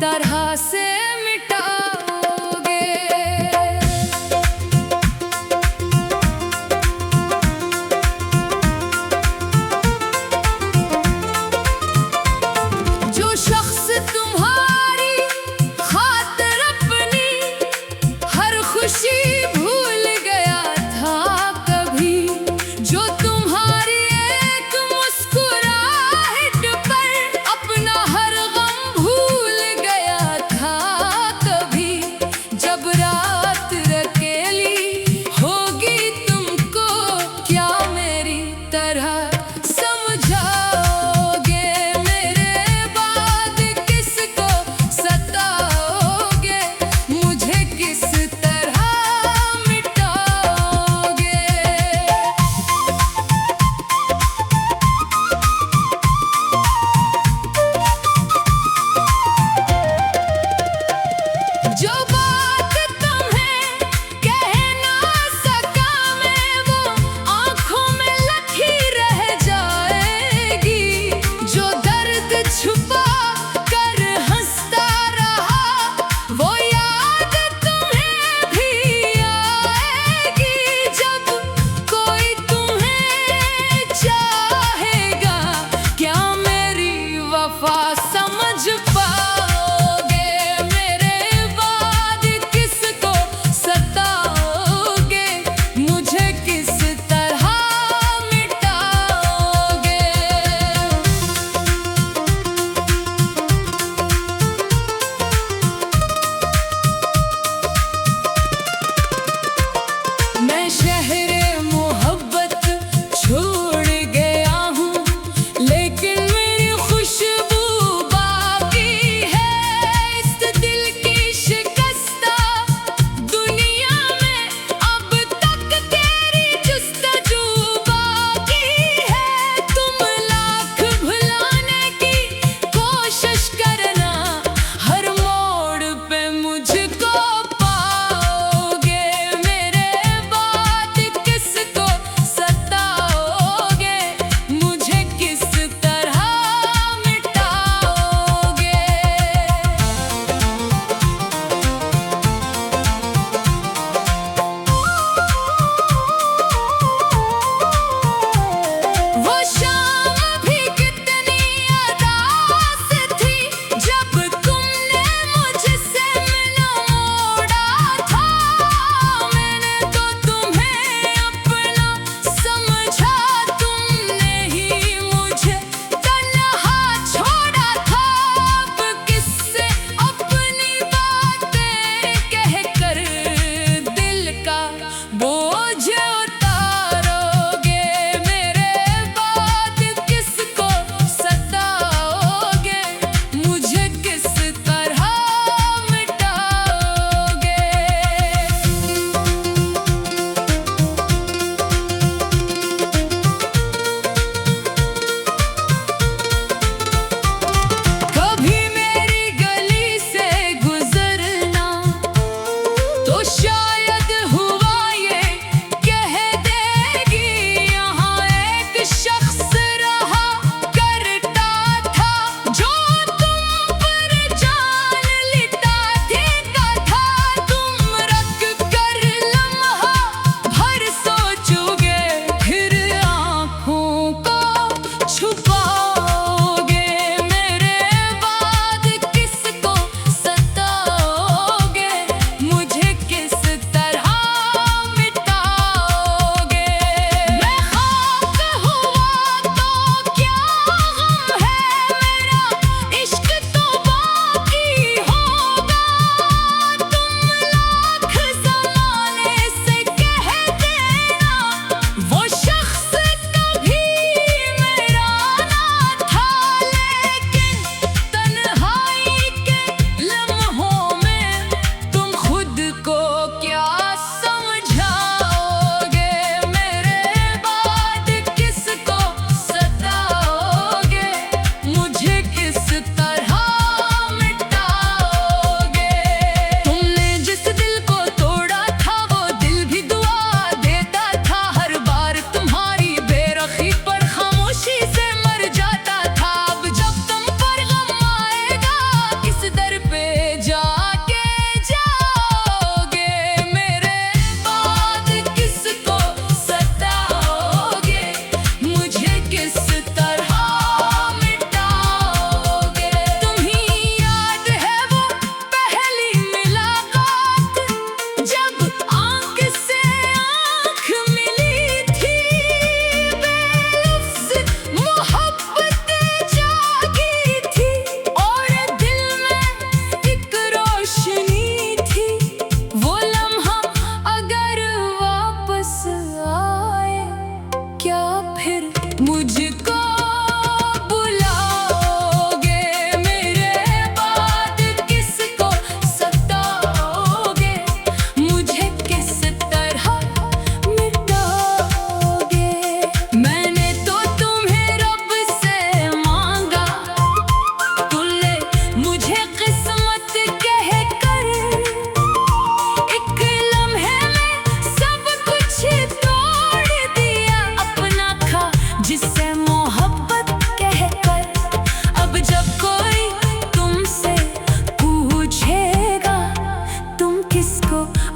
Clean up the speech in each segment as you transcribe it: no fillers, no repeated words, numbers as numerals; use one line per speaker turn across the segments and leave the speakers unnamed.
तरह से मिटाओगे। जो शख्स तुम्हारी खातिर अपनी हर खुशी भूल गया था कभी, जो तुम्हारी एक मुस्कुराहट पर अपना हर गम भूल गया था कभी, जब रात अकेली होगी तुमको क्या मेरी तरह समझाओगे, मेरे बाद किसको सताओगे, मुझे किस तरह मिटाओगे। जो बात तुम्हें कह ना सका मैं, वो आँखों में लखी रह जाएगी, जो दर्द छुपा कर हंसता रहा वो याद तुम्हें भी आएगी, जब कोई तुम्हें चाहेगा क्या मेरी वफा समझ पाओगे, मेरे बाद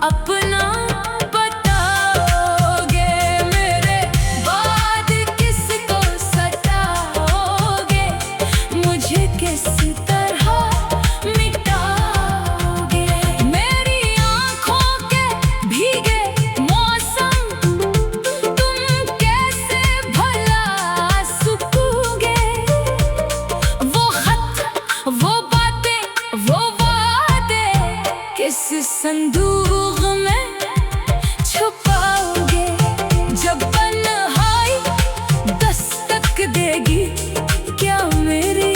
अपना बताओगे, मेरे बाद किसको सताओगे, मुझे किस तरह मिटाओगे। मेरी आँखों के भीगे मौसम तुम कैसे भला सूखोगे। वो खत, वो बातें, वो वादे किस संदूक में छुपाओगे। जब तन्हाई दस्तक देगी, क्या मेरी